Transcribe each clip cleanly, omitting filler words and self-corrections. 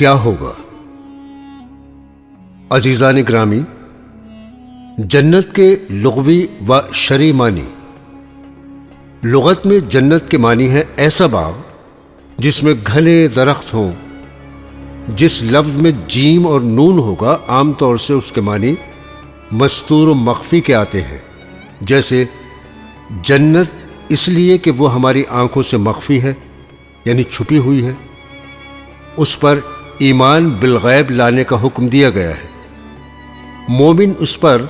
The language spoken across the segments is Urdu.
کیا ہوگا؟ عزیزان گرامی، جنت کے لغوی و شرعی معنی۔ لغت میں جنت کے معنی ہے ایسا باغ جس میں گھنے درخت ہوں۔ جس لفظ میں جیم اور نون ہوگا عام طور سے اس کے معنی مستور و مخفی کے آتے ہیں، جیسے جنت اس لیے کہ وہ ہماری آنکھوں سے مخفی ہے، یعنی چھپی ہوئی ہے۔ اس پر ایمان بالغیب لانے کا حکم دیا گیا ہے۔ مومن اس پر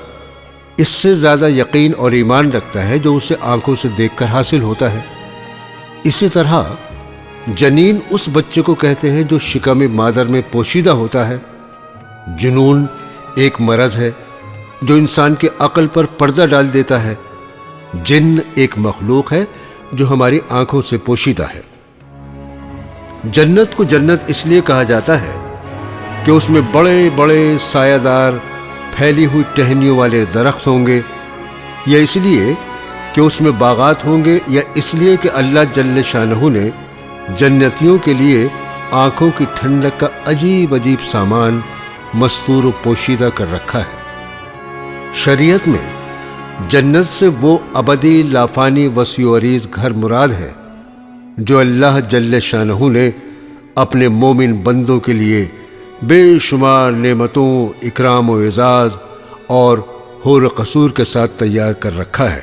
اس سے زیادہ یقین اور ایمان رکھتا ہے جو اسے آنکھوں سے دیکھ کر حاصل ہوتا ہے۔ اسی طرح جنین اس بچے کو کہتے ہیں جو شکم مادر میں پوشیدہ ہوتا ہے۔ جنون ایک مرض ہے جو انسان کے عقل پر پردہ ڈال دیتا ہے۔ جن ایک مخلوق ہے جو ہماری آنکھوں سے پوشیدہ ہے۔ جنت کو جنت اس لیے کہا جاتا ہے کہ اس میں بڑے بڑے سایہ دار پھیلی ہوئی ٹہنیوں والے درخت ہوں گے، یا اس لیے کہ اس میں باغات ہوں گے، یا اس لیے کہ اللہ جل شانہ نے جنتیوں کے لیے آنکھوں کی ٹھنڈک کا عجیب عجیب سامان مستور و پوشیدہ کر رکھا ہے۔ شریعت میں جنت سے وہ ابدی لافانی وسیع و عریض گھر مراد ہے جو اللہ جل شانہ نے اپنے مومن بندوں کے لیے بے شمار نعمتوں، اکرام و اعزاز اور حور و قصور کے ساتھ تیار کر رکھا ہے۔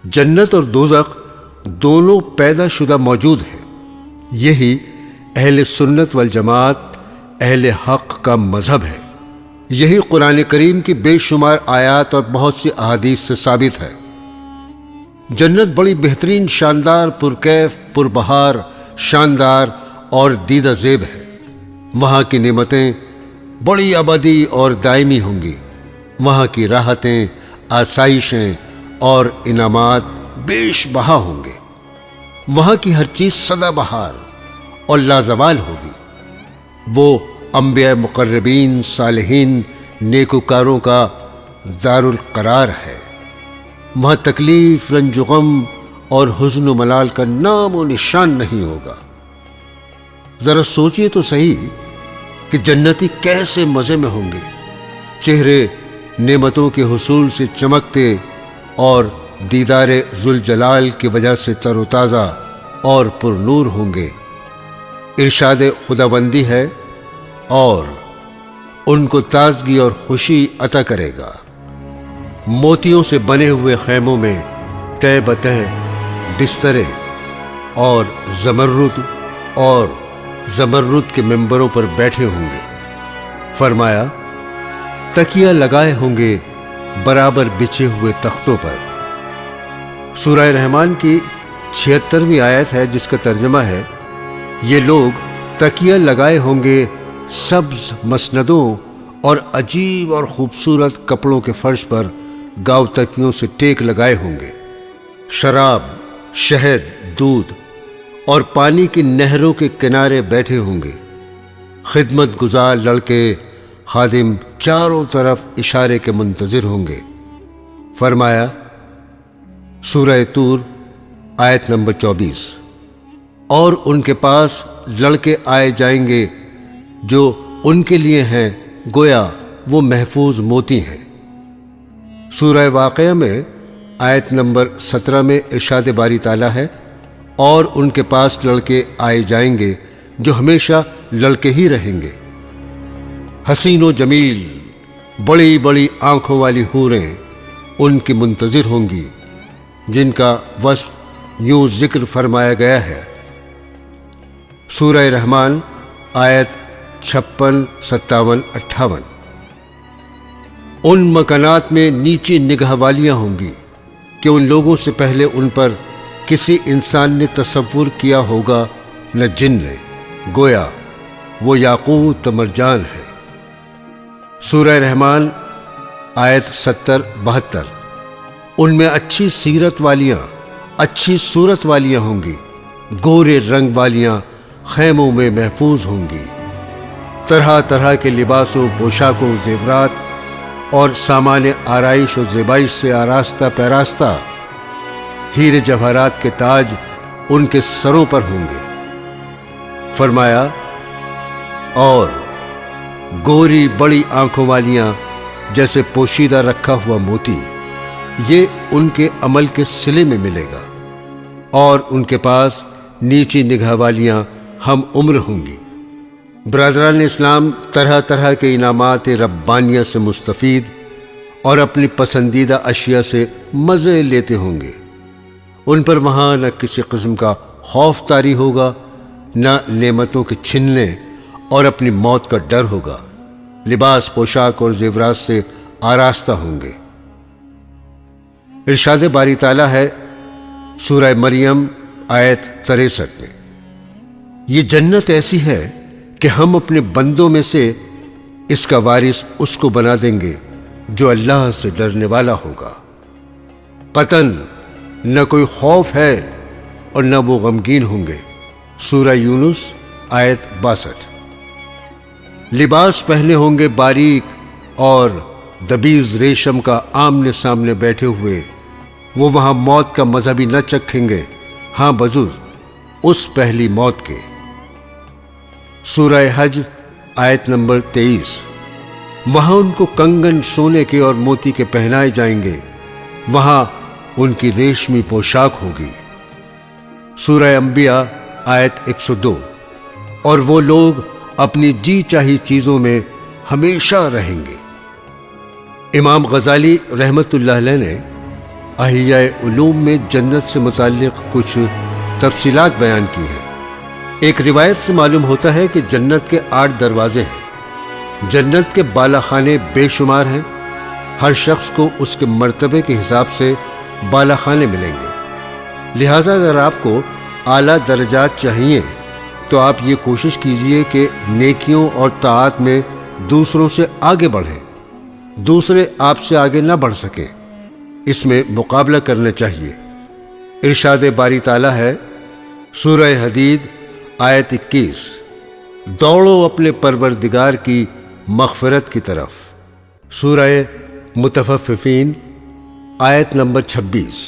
جنت اور دوزخ دونوں پیدا شدہ موجود ہیں۔ یہی اہل سنت والجماعت، اہل حق کا مذہب ہے۔ یہی قرآن کریم کی بے شمار آیات اور بہت سی احادیث سے ثابت ہے۔ جنت بڑی بہترین، شاندار، پرکیف، پربہار، شاندار اور دیدہ زیب ہے۔ وہاں کی نعمتیں بڑی ابدی اور دائمی ہوں گی۔ وہاں کی راحتیں، آسائشیں اور انعامات بیش بہا ہوں گے۔ وہاں کی ہر چیز سدا بہار اور لازوال ہوگی۔ وہ انبیاء مقربین، صالحین، نیکوکاروں کا دار القرار ہے۔ وہاں تکلیف، رنج و غم اور حزن و ملال کا نام و نشان نہیں ہوگا۔ ذرا سوچئے تو صحیح کہ جنتی کیسے مزے میں ہوں گے۔ چہرے نعمتوں کے حصول سے چمکتے اور دیدار ذوالجلال کی وجہ سے تر و تازہ اور پر نور ہوں گے۔ ارشاد خداوندی ہے اور ان کو تازگی اور خوشی عطا کرے گا۔ موتیوں سے بنے ہوئے خیموں میں تہ بتہ بسترے اور زمرد کے ممبروں پر بیٹھے ہوں گے۔ فرمایا تکیہ لگائے ہوں گے برابر بچھے ہوئے تختوں پر۔ سورہ رحمان کی 76ویں آیت ہے جس کا ترجمہ ہے، یہ لوگ تکیہ لگائے ہوں گے سبز مسندوں اور عجیب اور خوبصورت کپڑوں کے فرش پر گاؤ تکیوں سے ٹیک لگائے ہوں گے۔ شراب، شہد، دودھ اور پانی کی نہروں کے کنارے بیٹھے ہوں گے۔ خدمت گزار لڑکے، خادم چاروں طرف اشارے کے منتظر ہوں گے۔ فرمایا سورہ طور آیت نمبر 24، اور ان کے پاس لڑکے آئے جائیں گے جو ان کے لیے ہیں گویا وہ محفوظ موتی ہیں۔ سورہ واقعہ میں آیت نمبر 17 میں ارشاد باری تعالیٰ ہے، اور ان کے پاس لڑکے آئے جائیں گے جو ہمیشہ لڑکے ہی رہیں گے۔ حسین و جمیل، بڑی بڑی آنکھوں والی حوریں ان کی منتظر ہوں گی، جن کا وصف یوں ذکر فرمایا گیا ہے۔ سورہ رحمان آیت 56، 57، 58۔ ان مکانات میں نیچی نگاہ والیاں ہوں گی کہ ان لوگوں سے پہلے ان پر کسی انسان نے تصور کیا ہوگا نہ جن نے، گویا وہ یاقوت مرجان ہے۔ سورہ رحمان آیت 70، 72۔ ان میں اچھی سیرت والیاں، اچھی صورت والیاں ہوں گی، گورے رنگ والیاں خیموں میں محفوظ ہوں گی۔ طرح طرح کے لباسوں، پوشاکوں، زیورات اور سامان آرائش و زیبائش سے آراستہ پیراستہ، ہیرے جواہرات کے تاج ان کے سروں پر ہوں گے۔ فرمایا اور گوری بڑی آنکھوں والیاں جیسے پوشیدہ رکھا ہوا موتی، یہ ان کے عمل کے صلے میں ملے گا، اور ان کے پاس نیچی نگاہ والیاں ہم عمر ہوں گی۔ برادران اسلام طرح طرح کے انعامات ربانیہ سے مستفید اور اپنی پسندیدہ اشیاء سے مزے لیتے ہوں گے۔ ان پر وہاں نہ کسی قسم کا خوف طاری ہوگا، نہ نعمتوں کے چھننے اور اپنی موت کا ڈر ہوگا۔ لباس، پوشاک اور زیورات سے آراستہ ہوں گے۔ ارشاد باری تعالیٰ ہے سورہ مریم آیت 63 میں، یہ جنت ایسی ہے کہ ہم اپنے بندوں میں سے اس کا وارث اس کو بنا دیں گے جو اللہ سے ڈرنے والا ہوگا۔ قطعاً نہ کوئی خوف ہے اور نہ وہ غمگین ہوں گے۔ سورہ یونس آیت 62۔ لباس پہنے ہوں گے باریک اور دبیز ریشم کا، آمنے سامنے بیٹھے ہوئے وہ وہاں موت کا مزہ بھی نہ چکھیں گے، ہاں بجز اس پہلی موت کے۔ سورہ حج آیت نمبر 23۔ وہاں ان کو کنگن سونے کے اور موتی کے پہنائے جائیں گے، وہاں ان کی ریشمی پوشاک ہوگی۔ سورہ انبیاء آیت 102۔ اور وہ لوگ اپنی جی چاہی چیزوں میں ہمیشہ رہیں گے۔ امام غزالی رحمت اللہ علیہ نے احیاء علوم میں جنت سے متعلق کچھ تفصیلات بیان کی ہیں۔ ایک روایت سے معلوم ہوتا ہے کہ جنت کے 8 دروازے ہیں۔ جنت کے بالا خانے بے شمار ہیں، ہر شخص کو اس کے مرتبے کے حساب سے بالا خانے ملیں گے۔ لہٰذا اگر آپ کو اعلیٰ درجات چاہیے تو آپ یہ کوشش کیجئے کہ نیکیوں اور طاعات میں دوسروں سے آگے بڑھیں، دوسرے آپ سے آگے نہ بڑھ سکیں، اس میں مقابلہ کرنا چاہیے۔ ارشاد باری تعالیٰ ہے سورہ حدید آیت 21، دوڑو اپنے پروردگار کی مغفرت کی طرف۔ سورہ متفففین آیت نمبر 26۔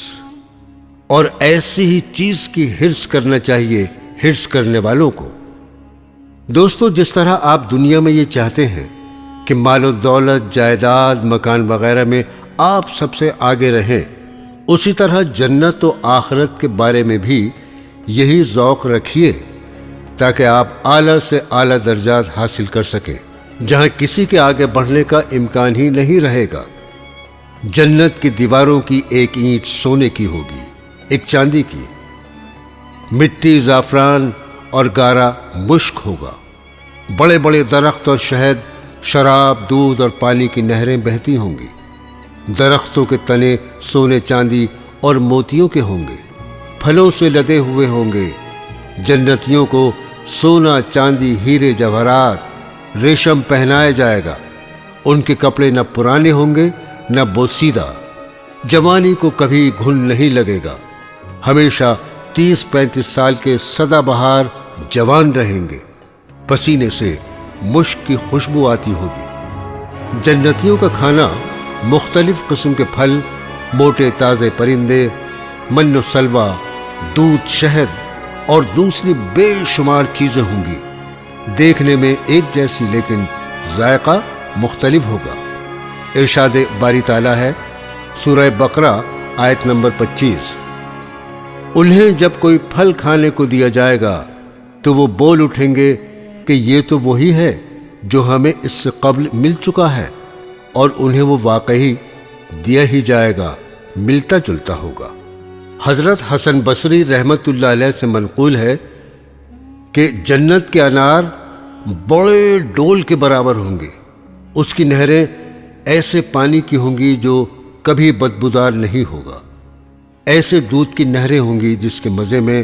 اور ایسی ہی چیز کی حرص کرنا چاہیے حرص کرنے والوں کو۔ دوستو، جس طرح آپ دنیا میں یہ چاہتے ہیں کہ مال و دولت، جائیداد، مکان وغیرہ میں آپ سب سے آگے رہیں، اسی طرح جنت و آخرت کے بارے میں بھی یہی ذوق رکھیے تاکہ آپ اعلیٰ سے اعلیٰ درجات حاصل کر سکیں، جہاں کسی کے آگے بڑھنے کا امکان ہی نہیں رہے گا۔ جنت کی دیواروں کی ایک اینٹ سونے کی ہوگی، ایک چاندی کی، مٹی زعفران اور گارا مشک ہوگا۔ بڑے بڑے درخت اور شہد، شراب، دودھ اور پانی کی نہریں بہتی ہوں گی۔ درختوں کے تنے سونے، چاندی اور موتیوں کے ہوں گے، پھلوں سے لدے ہوئے ہوں گے۔ جنتیوں کو سونا، چاندی، ہیرے، جواہرات، ریشم پہنایا جائے گا۔ ان کے کپڑے نہ پرانے ہوں گے نہ بوسیدہ، جوانی کو کبھی گھن نہیں لگے گا، ہمیشہ 30-35 سال کے سدا بہار جوان رہیں گے۔ پسینے سے مشک کی خوشبو آتی ہوگی۔ جنتیوں کا کھانا مختلف قسم کے پھل، موٹے تازے پرندے، من و سلوہ، دودھ، شہد اور دوسری بے شمار چیزیں ہوں گی، دیکھنے میں ایک جیسی لیکن ذائقہ مختلف ہوگا۔ ارشاد باری تعالیٰ ہے سورہ بقرہ آیت نمبر 25، انہیں جب کوئی پھل کھانے کو دیا جائے گا تو وہ بول اٹھیں گے کہ یہ تو وہی ہے جو ہمیں اس سے قبل مل چکا ہے، اور انہیں وہ واقعی دیا ہی جائے گا، ملتا جلتا ہوگا۔ حضرت حسن بصری رحمت اللہ علیہ سے منقول ہے کہ جنت کے انار بڑے ڈول کے برابر ہوں گے، اس کی نہریں ایسے پانی کی ہوں گی جو کبھی بدبودار نہیں ہوگا، ایسے دودھ کی نہریں ہوں گی جس کے مزے میں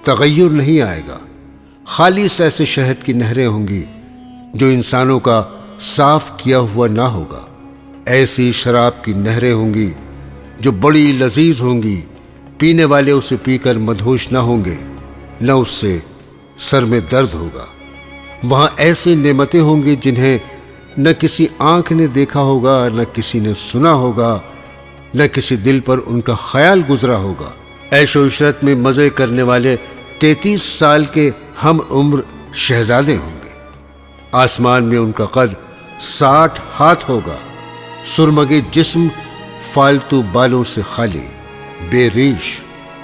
تغیر نہیں آئے گا، خالص ایسے شہد کی نہریں ہوں گی جو انسانوں کا صاف کیا ہوا نہ ہوگا، ایسی شراب کی نہریں ہوں گی جو بڑی لذیذ ہوں گی، پینے والے اسے پی کر مدہوش نہ ہوں گے، نہ اس سے سر میں درد ہوگا۔ وہاں ایسی نعمتیں ہوں گی جنہیں نہ کسی آنکھ نے دیکھا ہوگا، نہ کسی نے سنا ہوگا، نہ کسی دل پر ان کا خیال گزرا ہوگا۔ عیش و عشرت میں مزے کرنے والے 33 سال کے ہم عمر شہزادے ہوں گے۔ آسمان میں ان کا قد 60 ہاتھ ہوگا، سرمگے جسم، فالتو بالوں سے خالی، بے ریش،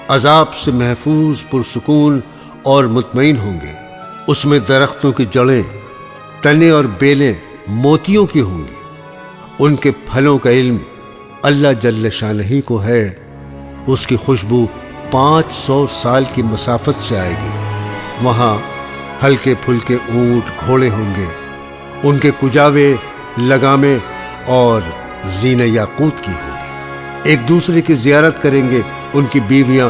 عذاب سے محفوظ، پرسکون اور مطمئن ہوں گے۔ اس میں درختوں کی جڑیں، تنے اور بیلیں موتیوں کی ہوں گی۔ ان کے پھلوں کا علم اللہ جل شانہ کو ہے، اس کی خوشبو 500 سال کی مسافت سے آئے گی۔ وہاں ہلکے پھلکے اونٹ، گھوڑے ہوں گے، ان کے کجاوے، لگامیں اور زینہ یاقوت کی ہوں گی۔ ایک دوسرے کی زیارت کریں گے، ان کی بیویاں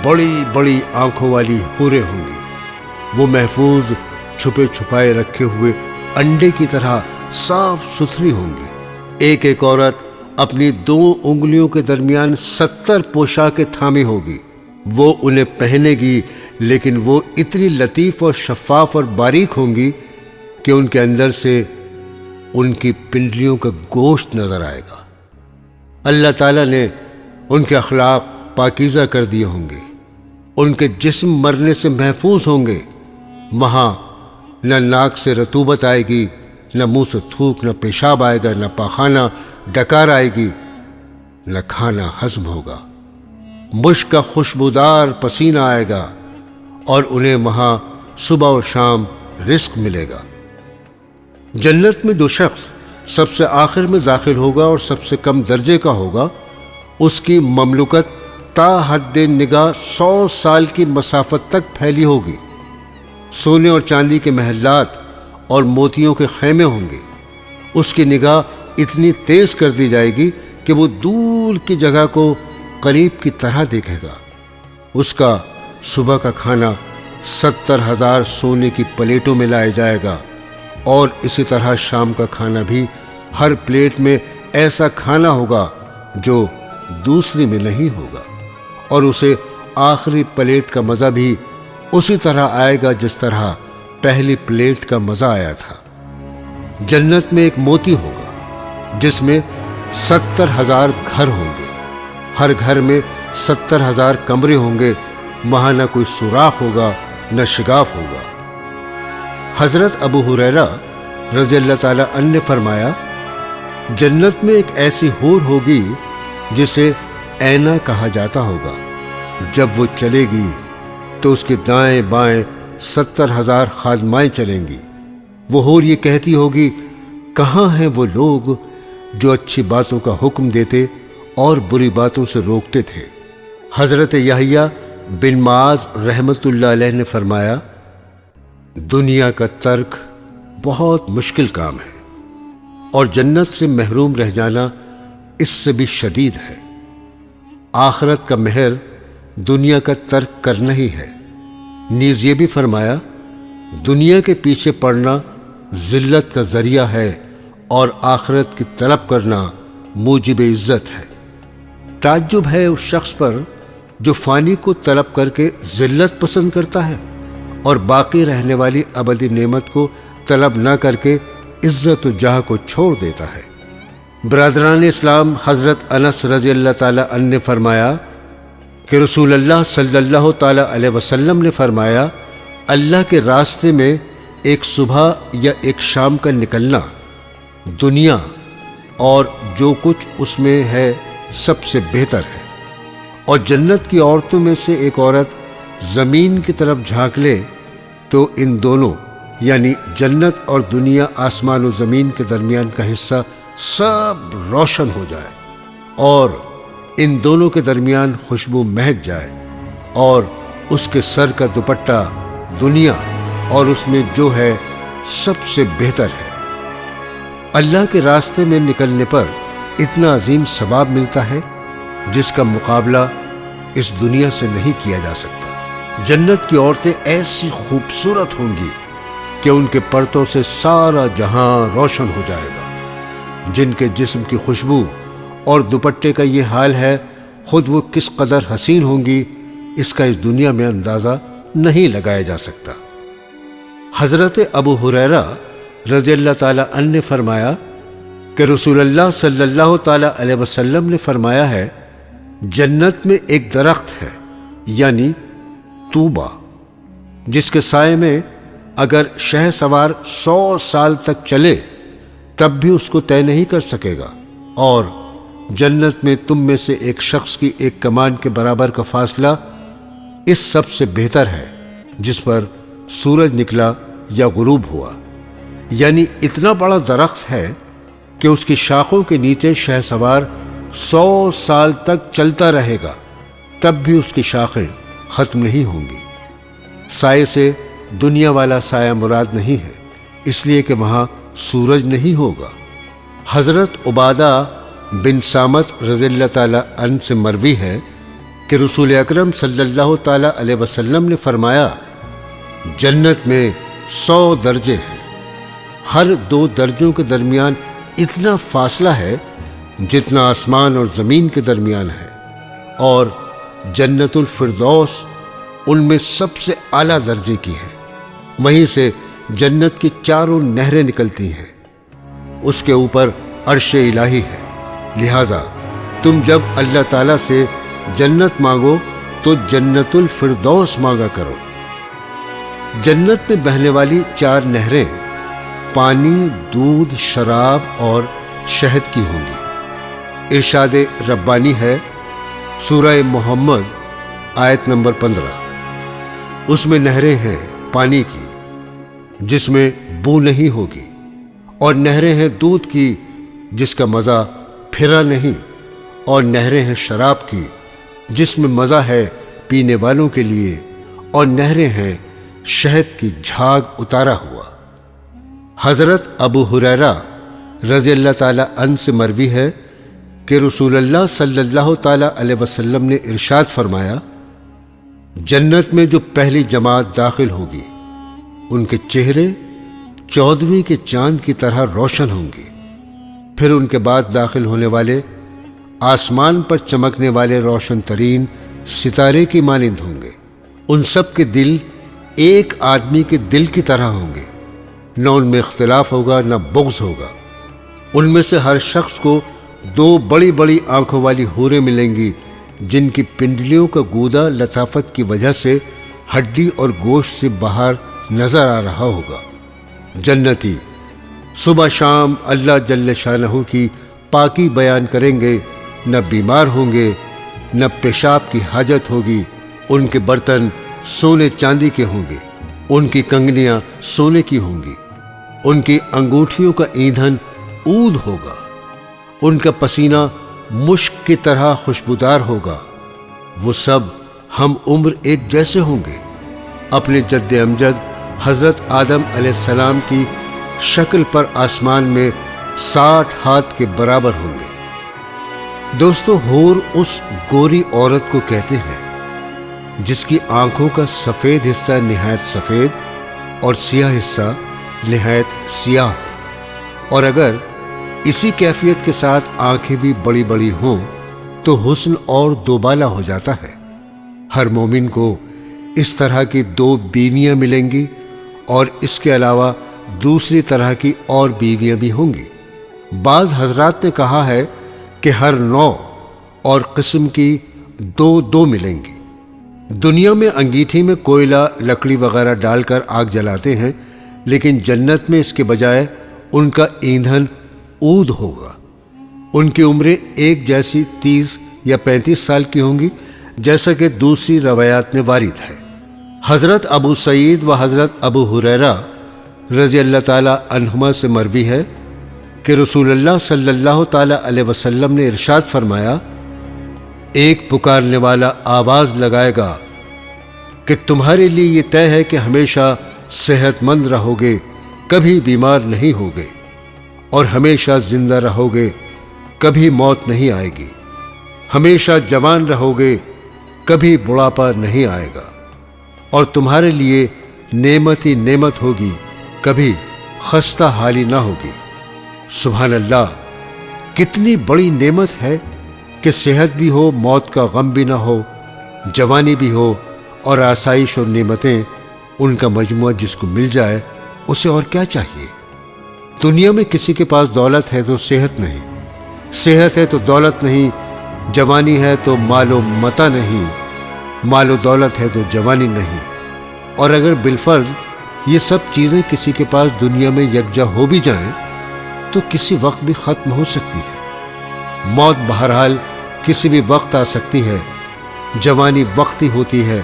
بڑی بڑی آنکھوں والی حوریں ہوں گی۔ وہ محفوظ، چھپے چھپائے رکھے ہوئے انڈے کی طرح صاف ستھری ہوں گی۔ ایک ایک عورت اپنی 2 انگلیوں کے درمیان 70 پوشاکیں تھامے ہوگی۔ وہ انہیں پہنے گی، لیکن وہ اتنی لطیف اور شفاف اور باریک ہوں گی کہ ان کے اندر سے ان کی پنڈلیوں کا گوشت نظر آئے گا۔ اللہ تعالیٰ نے ان کے اخلاق پاکیزہ کر دیے ہوں گے، ان کے جسم مرنے سے محفوظ ہوں گے۔ وہاں نہ ناک سے رطوبت آئے گی، نہ منہ سے تھوک، نہ پیشاب آئے گا، نہ پاخانہ، ڈکار آئے گی، نہ کھانا ہضم ہوگا۔ مشک کا خوشبودار پسینہ آئے گا، اور انہیں وہاں صبح و شام رزق ملے گا۔ جنت میں جو شخص سب سے آخر میں داخل ہوگا اور سب سے کم درجے کا ہوگا، اس کی مملکت تا حد نگاہ 100 سال کی مسافت تک پھیلی ہوگی۔ سونے اور چاندی کے محلات اور موتیوں کے خیمے ہوں گے۔ اس کی نگاہ اتنی تیز کر دی جائے گی کہ وہ دور کی جگہ کو قریب کی طرح دیکھے گا۔ اس کا صبح کا کھانا 70,000 سونے کی پلیٹوں میں لایا جائے گا، اور اسی طرح شام کا کھانا بھی ہر پلیٹ میں ایسا کھانا ہوگا جو دوسری میں نہیں ہوگا، اور اسے آخری پلیٹ کا مزہ بھی اسی طرح آئے گا جس طرح پہلی پلیٹ کا مزہ آیا تھا۔ جنت میں ایک موتی ہوگا جس میں 70,000 گھر ہوں گے، ہر گھر میں 70,000 کمرے ہوں گے، وہاں نہ کوئی سوراخ ہوگا نہ شگاف ہوگا۔ حضرت ابو ہریرہ رضی اللہ تعالیٰ عنہ نے فرمایا، جنت میں ایک ایسی حور ہوگی جسے اینا کہا جاتا ہوگا۔ جب وہ چلے گی تو اس کے دائیں بائیں 70,000 خادمائیں چلیں گی۔ وہ حور یہ کہتی ہوگی، کہاں ہیں وہ لوگ جو اچھی باتوں کا حکم دیتے اور بری باتوں سے روکتے تھے؟ حضرت یحییٰ بن معاذ رحمۃ اللہ علیہ نے فرمایا، دنیا کا ترک بہت مشکل کام ہے، اور جنت سے محروم رہ جانا اس سے بھی شدید ہے۔ آخرت کا مہر دنیا کا ترک کرنا ہی ہے۔ نیز یہ بھی فرمایا، دنیا کے پیچھے پڑنا ذلت کا ذریعہ ہے، اور آخرت کی طلب کرنا موجب عزت ہے۔ تعجب ہے اس شخص پر جو فانی کو طلب کر کے ذلت پسند کرتا ہے، اور باقی رہنے والی ابدی نعمت کو طلب نہ کر کے عزت و جاہ کو چھوڑ دیتا ہے۔ برادران اسلام، حضرت انس رضی اللہ تعالی عنہ نے فرمایا کہ رسول اللہ صلی اللہ تعالی علیہ وسلم نے فرمایا، اللہ کے راستے میں ایک صبح یا ایک شام کا نکلنا دنیا اور جو کچھ اس میں ہے سب سے بہتر ہے، اور جنت کی عورتوں میں سے ایک عورت زمین کی طرف جھانک لے تو ان دونوں یعنی جنت اور دنیا، آسمان و زمین کے درمیان کا حصہ سب روشن ہو جائے، اور ان دونوں کے درمیان خوشبو مہک جائے، اور اس کے سر کا دوپٹہ دنیا اور اس میں جو ہے سب سے بہتر ہے۔ اللہ کے راستے میں نکلنے پر اتنا عظیم ثواب ملتا ہے جس کا مقابلہ اس دنیا سے نہیں کیا جا سکتا۔ جنت کی عورتیں ایسی خوبصورت ہوں گی کہ ان کے پرتوں سے سارا جہاں روشن ہو جائے گا۔ جن کے جسم کی خوشبو اور دوپٹے کا یہ حال ہے، خود وہ کس قدر حسین ہوں گی اس کا اس دنیا میں اندازہ نہیں لگایا جا سکتا۔ حضرت ابو ہریرہ رضی اللہ تعالی عنہ نے فرمایا کہ رسول اللہ صلی اللہ تعالی علیہ وسلم نے فرمایا ہے، جنت میں ایک درخت ہے یعنی طوبہ، جس کے سائے میں اگر شہ سوار 100 سال تک چلے تب بھی اس کو طے نہیں کر سکے گا، اور جنت میں تم میں سے ایک شخص کی ایک کمان کے برابر کا فاصلہ اس سب سے بہتر ہے جس پر سورج نکلا یا غروب ہوا۔ یعنی اتنا بڑا درخت ہے کہ اس کی شاخوں کے نیچے شہ سوار 100 سال تک چلتا رہے گا تب بھی اس کی شاخیں ختم نہیں ہوں گی۔ سائے سے دنیا والا سایہ مراد نہیں ہے، اس لیے کہ وہاں سورج نہیں ہوگا۔ حضرت عبادہ بن صامت رضی اللہ تعالیٰ عنہ سے مروی ہے کہ رسول اکرم صلی اللہ تعالیٰ علیہ وسلم نے فرمایا، جنت میں 100 درجے ہیں، ہر 2 درجوں کے درمیان اتنا فاصلہ ہے جتنا آسمان اور زمین کے درمیان ہے، اور جنت الفردوس ان میں سب سے اعلیٰ درجے کی ہے۔ وہیں سے جنت کی 4 نہریں نکلتی ہیں، اس کے اوپر عرش الہی ہے۔ لہذا تم جب اللہ تعالیٰ سے جنت مانگو تو جنت الفردوس مانگا کرو۔ جنت میں بہنے والی 4 نہریں پانی، دودھ، شراب اور شہد کی ہوں گی۔ ارشاد ربانی ہے سورہ محمد آیت نمبر 15۔ اس میں نہریں ہیں پانی کی جس میں بو نہیں ہوگی، اور نہریں ہیں دودھ کی جس کا مزہ پھرا نہیں، اور نہریں ہیں شراب کی جس میں مزہ ہے پینے والوں کے لیے، اور نہریں ہیں شہد کی جھاگ اتارا ہوا۔ حضرت ابو ہریرہ رضی اللہ تعالیٰ عنہ سے مروی ہے کہ رسول اللہ صلی اللہ تعالیٰ علیہ وسلم نے ارشاد فرمایا، جنت میں جو پہلی جماعت داخل ہوگی ان کے چہرے 14ویں کے چاند کی طرح روشن ہوں گے، پھر ان کے بعد داخل ہونے والے آسمان پر چمکنے والے روشن ترین ستارے کی مانند ہوں گے۔ ان سب کے دل ایک آدمی کے دل کی طرح ہوں گے، نہ ان میں اختلاف ہوگا نہ بغض ہوگا۔ ان میں سے ہر شخص کو 2 بڑی بڑی آنکھوں والی حوریں ملیں گی جن کی پنڈلیوں کا گودا لطافت کی وجہ سے ہڈی اور گوشت سے باہر نظر آ رہا ہوگا۔ جنتی صبح شام اللہ جل شانہ کی پاکی بیان کریں گے، نہ بیمار ہوں گے، نہ پیشاب کی حاجت ہوگی۔ ان کے برتن سونے چاندی کے ہوں گے، ان کی کنگنیاں سونے کی ہوں گی، ان کی انگوٹھیوں کا ایندھن عود ہوگا، ان کا پسینہ مشک کی طرح خوشبودار ہوگا۔ وہ سب ہم عمر ایک جیسے ہوں گے، اپنے جد امجد حضرت آدم علیہ السلام کی شکل پر آسمان میں 60 ہاتھ کے برابر ہوں گے۔ دوستو، حور اس گوری عورت کو کہتے ہیں جس کی آنکھوں کا سفید حصہ نہایت سفید اور سیاہ حصہ نہایت سیاہ ہے، اور اگر اسی کیفیت کے ساتھ آنکھیں بھی بڑی بڑی ہوں تو حسن اور دوبالا ہو جاتا ہے۔ ہر مومن کو اس طرح کی 2 بیویاں ملیں گی، اور اس کے علاوہ دوسری طرح کی اور بیویاں بھی ہوں گی۔ بعض حضرات نے کہا ہے کہ ہر نوع اور قسم کی 2 ملیں گی۔ دنیا میں انگیٹھی میں کوئلہ، لکڑی وغیرہ ڈال کر آگ جلاتے ہیں، لیکن جنت میں اس کے بجائے ان کا ایندھن عود ہوگا۔ ان کی عمریں ایک جیسی 30 یا 35 سال کی ہوں گی، جیسا کہ دوسری روایات میں وارد ہے۔ حضرت ابو سعید و حضرت ابو ہریرہ رضی اللہ تعالیٰ عنہما سے مروی ہے کہ رسول اللہ صلی اللہ تعالیٰ علیہ وسلم نے ارشاد فرمایا، ایک پکارنے والا آواز لگائے گا کہ تمہارے لیے یہ طے ہے کہ ہمیشہ صحت مند رہو گے، کبھی بیمار نہیں ہوگے، اور ہمیشہ زندہ رہو گے، کبھی موت نہیں آئے گی، ہمیشہ جوان رہو گے، کبھی بڑھاپا نہیں آئے گا، اور تمہارے لیے نعمت ہی نعمت ہوگی، کبھی خستہ حالی نہ ہوگی۔ سبحان اللہ، کتنی بڑی نعمت ہے کہ صحت بھی ہو، موت کا غم بھی نہ ہو، جوانی بھی ہو، اور آسائش اور نعمتیں ان کا مجموعہ جس کو مل جائے اسے اور کیا چاہیے۔ دنیا میں کسی کے پاس دولت ہے تو صحت نہیں، صحت ہے تو دولت نہیں، جوانی ہے تو مال و متاع نہیں، مال و دولت ہے تو جوانی نہیں، اور اگر بالفرض یہ سب چیزیں کسی کے پاس دنیا میں یکجا ہو بھی جائیں تو کسی وقت بھی ختم ہو سکتی ہے۔ موت بہرحال کسی بھی وقت آ سکتی ہے، جوانی وقتی ہوتی ہے،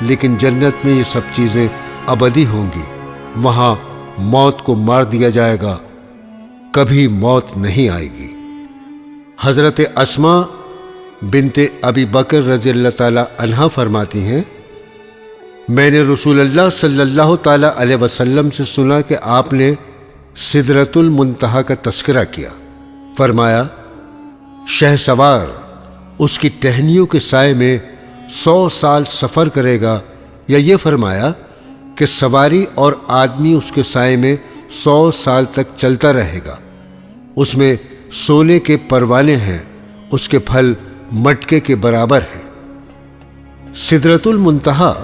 لیکن جنت میں یہ سب چیزیں ابدی ہوں گی۔ وہاں موت کو مار دیا جائے گا، کبھی موت نہیں آئے گی۔ حضرت اسماء بنت ابی بکر رضی اللہ تعالی عنہا فرماتی ہیں، میں نے رسول اللہ صلی اللہ تعالی علیہ وسلم سے سنا کہ آپ نے سدرۃ المنتہا کا تذکرہ کیا۔ فرمایا، شہسوار اس کی ٹہنیوں کے سائے میں 100 سال سفر کرے گا، یا یہ فرمایا کہ سواری اور آدمی اس کے سائے میں 100 سال تک چلتا رہے گا۔ اس میں سونے کے پروانے ہیں، اس کے پھل مٹکے کے برابر ہیں۔ سدرۃ المنتہا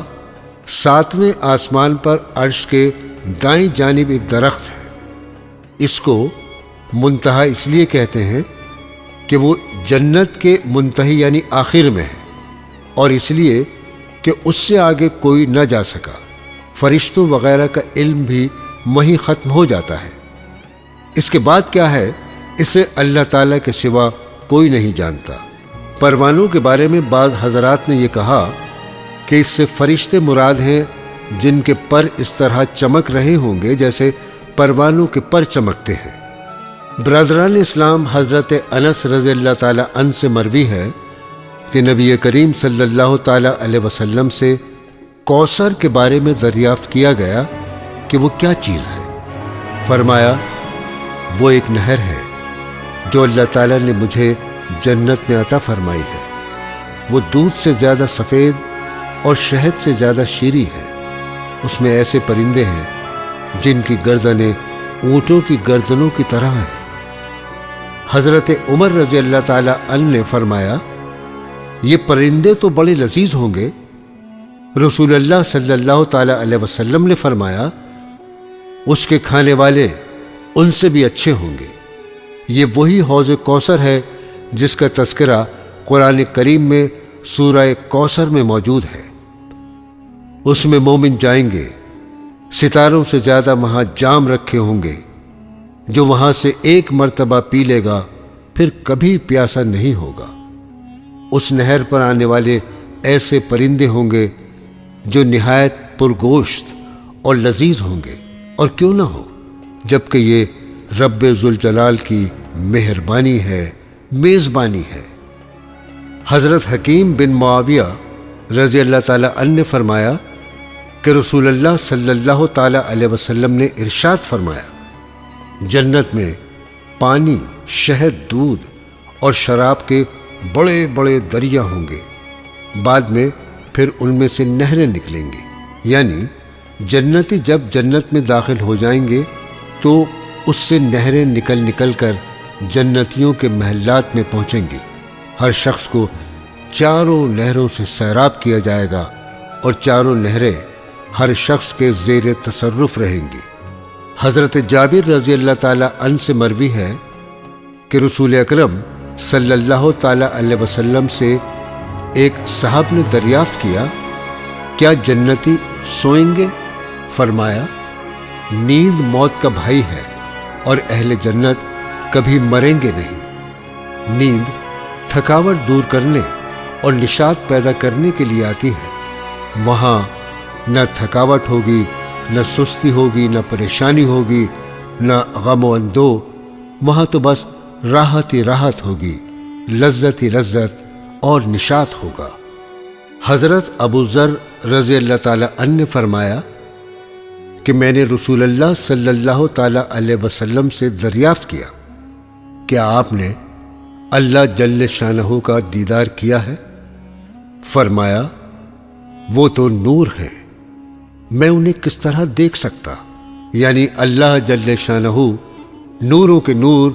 7ویں آسمان پر عرش کے دائیں جانب ایک درخت ہے۔ اس کو منتہا اس لیے کہتے ہیں کہ وہ جنت کے منتہی یعنی آخر میں ہے، اور اس لیے کہ اس سے آگے کوئی نہ جا سکا۔ فرشتوں وغیرہ کا علم بھی وہیں ختم ہو جاتا ہے۔ اس کے بعد کیا ہے، اسے اللہ تعالیٰ کے سوا کوئی نہیں جانتا۔ پروانوں کے بارے میں بعض حضرات نے یہ کہا کہ اس سے فرشتے مراد ہیں جن کے پر اس طرح چمک رہے ہوں گے جیسے پروانوں کے پر چمکتے ہیں۔ برادران اسلام، حضرت انس رضی اللہ تعالیٰ عنہ سے مروی ہے کہ نبی کریم صلی اللہ تعالیٰ علیہ وسلم سے کوثر کے بارے میں دریافت کیا گیا کہ وہ کیا چیز ہے۔ فرمایا، وہ ایک نہر ہے جو اللہ تعالیٰ نے مجھے جنت میں عطا فرمائی ہے۔ وہ دودھ سے زیادہ سفید اور شہد سے زیادہ شیریں ہے۔ اس میں ایسے پرندے ہیں جن کی گردنیں اونٹوں کی گردنوں کی طرح ہیں۔ حضرت عمر رضی اللہ تعالیٰ عنہ نے فرمایا، یہ پرندے تو بڑے لذیذ ہوں گے۔ رسول اللہ صلی اللہ تعالیٰ علیہ وسلم نے فرمایا، اس کے کھانے والے ان سے بھی اچھے ہوں گے۔ یہ وہی حوض کوثر ہے جس کا تذکرہ قرآن کریم میں سورہ کوثر میں موجود ہے۔ اس میں مومن جائیں گے، ستاروں سے زیادہ وہاں جام رکھے ہوں گے۔ جو وہاں سے ایک مرتبہ پی لے گا پھر کبھی پیاسا نہیں ہوگا۔ اس نہر پر آنے والے ایسے پرندے ہوں گے جو نہایت پرگوشت اور لذیذ ہوں گے، اور کیوں نہ ہو، جبکہ یہ رب ذوالجلال کی مہربانی ہے، میزبانی ہے۔ حضرت حکیم بن معاویہ رضی اللہ تعالیٰ عنہ نے فرمایا کہ رسول اللہ صلی اللہ تعالیٰ علیہ وسلم نے ارشاد فرمایا، جنت میں پانی، شہد، دودھ اور شراب کے بڑے بڑے دریا ہوں گے، بعد میں پھر ان میں سے نہریں نکلیں گی۔ یعنی جنتی جب جنت میں داخل ہو جائیں گے تو اس سے نہریں نکل نکل کر جنتیوں کے محلات میں پہنچیں گی۔ ہر شخص کو چاروں نہروں سے سیراب کیا جائے گا، اور چاروں نہریں ہر شخص کے زیر تصرف رہیں گی۔ حضرت جابر رضی اللہ تعالیٰ عنہ سے مروی ہے کہ رسول اکرم صلی اللہ تعالیٰ علیہ وسلم سے ایک صاحب نے دریافت کیا، کیا جنتی سوئیں گے؟ فرمایا، نیند موت کا بھائی ہے اور اہل جنت کبھی مریں گے نہیں۔ نیند تھکاوٹ دور کرنے اور نشاط پیدا کرنے کے لیے آتی ہے۔ وہاں نہ تھکاوٹ ہوگی، نہ سستی ہوگی، نہ پریشانی ہوگی، نہ غم و اندو۔ وہاں تو بس راحت ہی راحت ہوگی، لذت ہی لذت اور نشاط ہوگا۔ حضرت ابو ذر رضی اللہ تعالیٰ عنہ نے فرمایا کہ میں نے رسول اللہ صلی اللہ تعالیٰ علیہ وسلم سے دریافت کیا، کیا آپ نے اللہ جل شانہ کا دیدار کیا ہے؟ فرمایا، وہ تو نور ہیں، میں انہیں کس طرح دیکھ سکتا؟ یعنی اللہ جل شانہ نوروں کے نور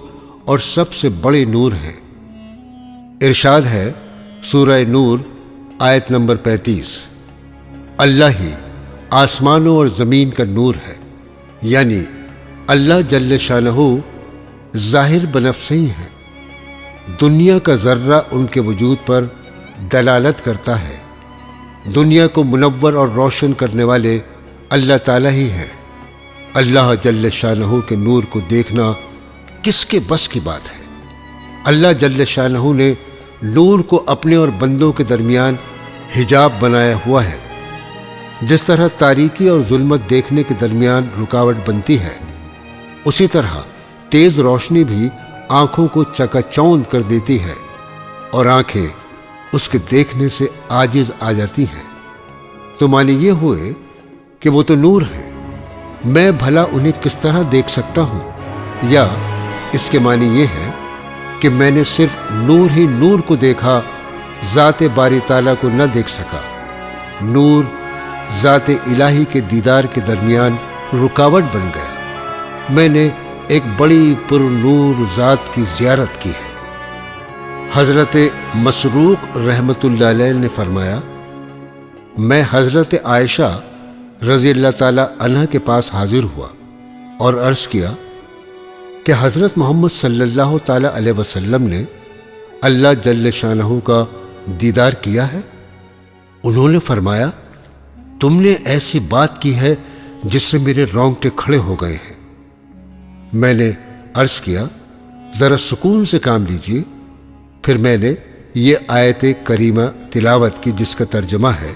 اور سب سے بڑے نور ہیں۔ ارشاد ہے سورہ نور آیت نمبر 35، اللہ ہی آسمانوں اور زمین کا نور ہے، یعنی اللہ جل شانہ ظاہر بنفسہ ہی ہے۔ دنیا کا ذرہ ان کے وجود پر دلالت کرتا ہے۔ دنیا کو منور اور روشن کرنے والے اللہ تعالیٰ ہی ہیں۔ اللہ جل شانہ کے نور کو دیکھنا کس کے بس کی بات ہے؟ اللہ جل شانہ نے نور کو اپنے اور بندوں کے درمیان حجاب بنایا ہوا ہے۔ جس طرح تاریکی اور ظلمت دیکھنے کے درمیان رکاوٹ بنتی ہے، اسی طرح تیز روشنی بھی آنکھوں کو چکا چوند کر دیتی ہے اور آنکھیں اس کے دیکھنے سے عاجز آ جاتی ہیں۔ تو معنی یہ ہوئے کہ وہ تو نور ہے، میں بھلا انہیں کس طرح دیکھ سکتا ہوں؟ یا اس کے معنی یہ ہے کہ میں نے صرف نور ہی نور کو دیکھا، ذات باری تعالیٰ کو نہ دیکھ سکا۔ نور ذات الہی کے دیدار کے درمیان رکاوٹ بن گیا۔ میں نے ایک بڑی پر نور ذات کی زیارت کی ہے۔ حضرت مسروق رحمۃ اللہ علیہ نے فرمایا، میں حضرت عائشہ رضی اللہ تعالی عنہ کے پاس حاضر ہوا اور عرض کیا کہ حضرت محمد صلی اللہ تعالی علیہ وسلم نے اللہ جل شانہ کا دیدار کیا ہے؟ انہوں نے فرمایا، تم نے ایسی بات کی ہے جس سے میرے رونگٹے کھڑے ہو گئے ہیں۔ میں نے عرض کیا، ذرا سکون سے کام لیجیے۔ پھر میں نے یہ آیت کریمہ تلاوت کی جس کا ترجمہ ہے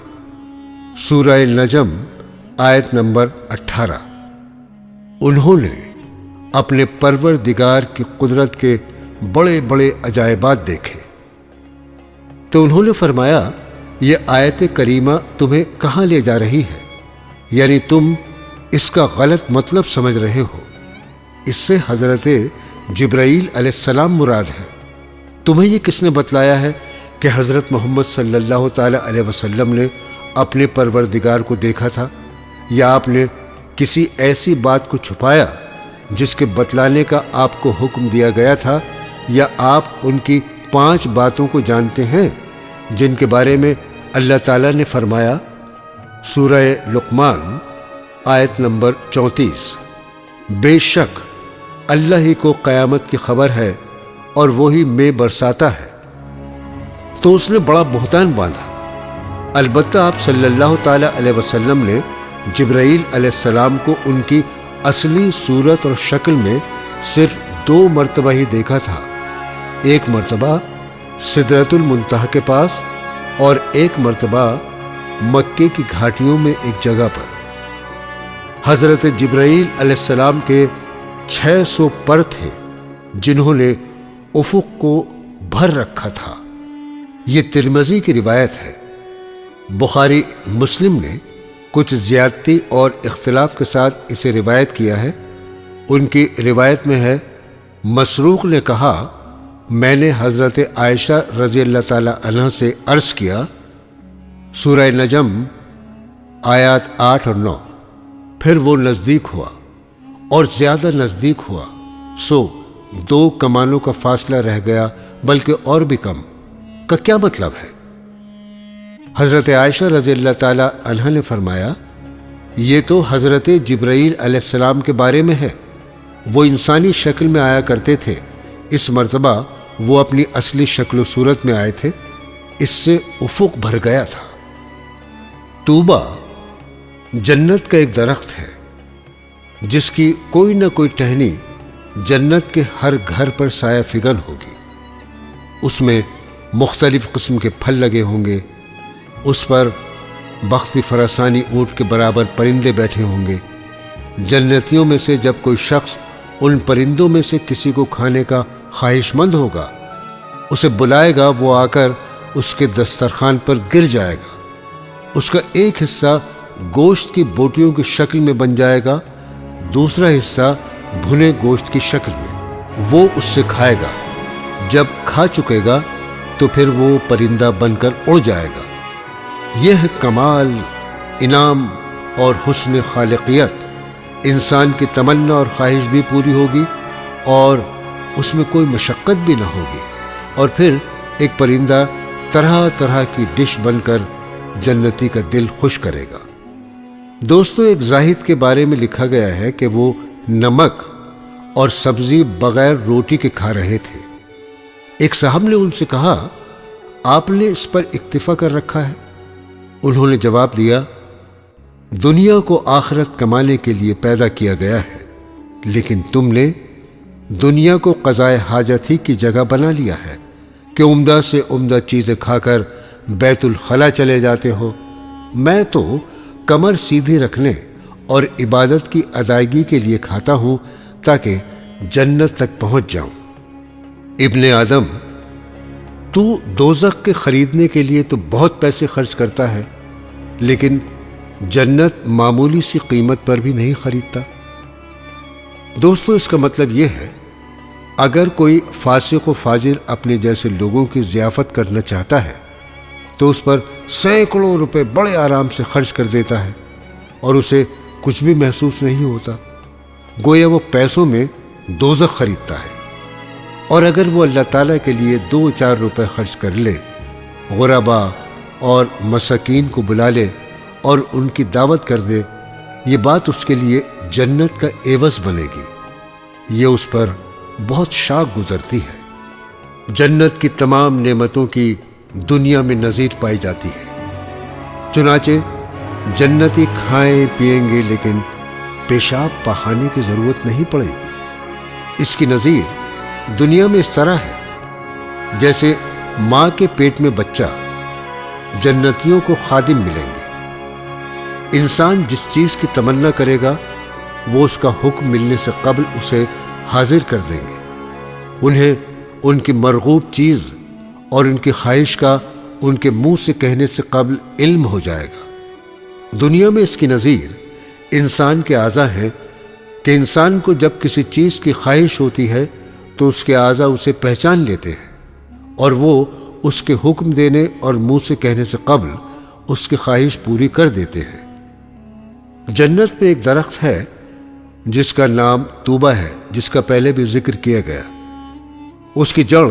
سورہ نجم آیت نمبر 18۔ انہوں نے اپنے پروردگار کی قدرت کے بڑے بڑے عجائبات دیکھے تو انہوں نے فرمایا، یہ آیت کریمہ تمہیں کہاں لے جا رہی ہے؟ یعنی تم اس کا غلط مطلب سمجھ رہے ہو۔ اس سے حضرت جبرائیل علیہ السلام مراد ہے۔ تمہیں یہ کس نے بتلایا ہے کہ حضرت محمد صلی اللہ تعالی علیہ وسلم نے اپنے پروردگار کو دیکھا تھا؟ یا آپ نے کسی ایسی بات کو چھپایا جس کے بتلانے کا آپ کو حکم دیا گیا تھا؟ یا آپ ان کی 5 باتوں کو جانتے ہیں جن کے بارے میں اللہ تعالیٰ نے فرمایا سورہ لقمان آیت نمبر 34، بے شک اللہ ہی کو قیامت کی خبر ہے اور وہی میں برساتا ہے۔ تو اس نے بڑا بہتان باندھا۔ البتہ آپ صلی اللہ تعالی علیہ وسلم نے جبرائیل علیہ السلام کو ان کی اصلی صورت اور شکل میں صرف 2 مرتبہ ہی دیکھا تھا۔ ایک مرتبہ سدرۃ المنتہا کے پاس اور ایک مرتبہ مکے کی گھاٹیوں میں ایک جگہ پر۔ حضرت جبرائیل علیہ السلام کے 600 پر تھے جنہوں نے افق کو بھر رکھا تھا۔ یہ ترمذی کی روایت ہے۔ بخاری مسلم نے کچھ زیادتی اور اختلاف کے ساتھ اسے روایت کیا ہے۔ ان کی روایت میں ہے، مسروق نے کہا، میں نے حضرت عائشہ رضی اللہ تعالی عنہ سے عرض کیا، سورہ نجم آیات 8 اور 9۔ پھر وہ نزدیک ہوا اور زیادہ نزدیک ہوا، سو 2 کمانوں کا فاصلہ رہ گیا، بلکہ اور بھی کم۔ کا کیا مطلب ہے؟ حضرت عائشہ رضی اللہ تعالی عنہ نے فرمایا، یہ تو حضرت جبرائیل علیہ السلام کے بارے میں ہے۔ وہ انسانی شکل میں آیا کرتے تھے، اس مرتبہ وہ اپنی اصلی شکل و صورت میں آئے تھے، اس سے افق بھر گیا تھا۔ طوبہ جنت کا ایک درخت ہے جس کی کوئی نہ کوئی ٹہنی جنت کے ہر گھر پر سایہ فگن ہوگی۔ اس میں مختلف قسم کے پھل لگے ہوں گے، اس پر بختی فرسانی اونٹ کے برابر پرندے بیٹھے ہوں گے۔ جنتیوں میں سے جب کوئی شخص ان پرندوں میں سے کسی کو کھانے کا خواہش مند ہوگا، اسے بلائے گا، وہ آ کر اس کے دسترخوان پر گر جائے گا۔ اس کا ایک حصہ گوشت کی بوٹیوں کی شکل میں بن جائے گا، دوسرا حصہ بھنے گوشت کی شکل میں۔ وہ اس سے کھائے گا، جب کھا چکے گا تو پھر وہ پرندہ بن کر اڑ جائے گا۔ یہ ہے کمال، انعام اور حسن خالقیت۔ انسان کی تمنا اور خواہش بھی پوری ہوگی اور اس میں کوئی مشقت بھی نہ ہوگی، اور پھر ایک پرندہ طرح طرح کی ڈش بن کر جنتی کا دل خوش کرے گا۔ دوستو، ایک زاہد کے بارے میں لکھا گیا ہے کہ وہ نمک اور سبزی بغیر روٹی کے کھا رہے تھے۔ ایک صاحب نے ان سے کہا، آپ نے اس پر اکتفا کر رکھا ہے؟ انہوں نے جواب دیا، دنیا کو آخرت کمانے کے لیے پیدا کیا گیا ہے، لیکن تم نے دنیا کو قضائے حاجت ہی کی جگہ بنا لیا ہے کہ عمدہ سے عمدہ چیزیں کھا کر بیت الخلا چلے جاتے ہو۔ میں تو کمر سیدھی رکھنے اور عبادت کی ادائیگی کے لیے کھاتا ہوں تاکہ جنت تک پہنچ جاؤں۔ ابن آدم، تو دوزخ کے خریدنے کے لیے تو بہت پیسے خرچ کرتا ہے، لیکن جنت معمولی سی قیمت پر بھی نہیں خریدتا۔ دوستو، اس کا مطلب یہ ہے، اگر کوئی فاسق و فاجر اپنے جیسے لوگوں کی ضیافت کرنا چاہتا ہے تو اس پر سینکڑوں روپے بڑے آرام سے خرچ کر دیتا ہے اور اسے کچھ بھی محسوس نہیں ہوتا، گویا وہ پیسوں میں دوزخ خریدتا ہے۔ اور اگر وہ اللہ تعالیٰ کے لیے 2-4 روپے خرچ کر لے، غربا اور مساکین کو بلا لے اور ان کی دعوت کر دے، یہ بات اس کے لیے جنت کا عوض بنے گی۔ یہ اس پر بہت شاک گزرتی ہے۔ جنت کی تمام نعمتوں کی دنیا میں نظیر پائی جاتی ہے، چنانچہ جنتی کھائیں پیئیں گے لیکن پیشاب پخانے کی ضرورت نہیں پڑے گی۔ اس کی نظیر دنیا میں اس طرح ہے جیسے ماں کے پیٹ میں بچہ، جنتیوں کو خادم ملیں گے۔ انسان جس چیز کی تمنا کرے گا وہ اس کا حکم ملنے سے قبل اسے حاضر کر دیں گے۔ انہیں ان کی مرغوب چیز اور ان کی خواہش کا ان کے منہ سے کہنے سے قبل علم ہو جائے گا۔ دنیا میں اس کی نظیر انسان کے اعضاء ہیں کہ انسان کو جب کسی چیز کی خواہش ہوتی ہے تو اس کے اعضاء اسے پہچان لیتے ہیں اور وہ اس کے حکم دینے اور منہ سے کہنے سے قبل اس کی خواہش پوری کر دیتے ہیں۔ جنت میں ایک درخت ہے جس کا نام طوبہ ہے، جس کا پہلے بھی ذکر کیا گیا۔ اس کی جڑ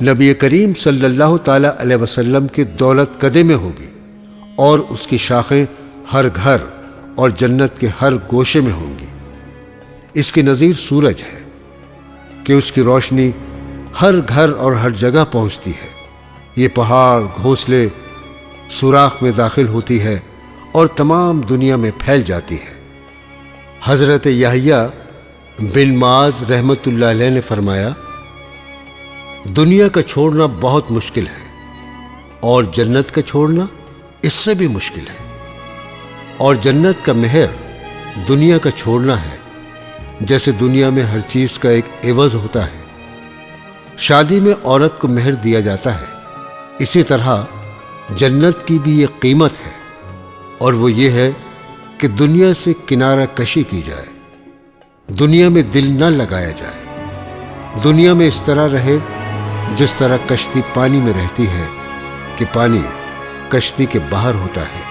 نبی کریم صلی اللہ تعالیٰ علیہ وسلم کے دولت قدے میں ہوگی اور اس کی شاخیں ہر گھر اور جنت کے ہر گوشے میں ہوں گی۔ اس کی نظیر سورج ہے کہ اس کی روشنی ہر گھر اور ہر جگہ پہنچتی ہے۔ یہ پہاڑ گھونسلے سوراخ میں داخل ہوتی ہے اور تمام دنیا میں پھیل جاتی ہے۔ حضرت یحییٰ بن معاذ رحمۃ اللہ علیہ نے فرمایا، دنیا کا چھوڑنا بہت مشکل ہے اور جنت کا چھوڑنا اس سے بھی مشکل ہے، اور جنت کا مہر دنیا کا چھوڑنا ہے جیسے دنیا میں ہر چیز کا ایک عوض ہوتا ہے۔ شادی میں عورت کو مہر دیا جاتا ہے، اسی طرح جنت کی بھی یہ قیمت ہے، اور وہ یہ ہے کہ دنیا سے کنارہ کشی کی جائے، دنیا میں دل نہ لگایا جائے، دنیا میں اس طرح رہے جس طرح کشتی پانی میں رہتی ہے کہ پانی کشتی کے باہر ہوتا ہے۔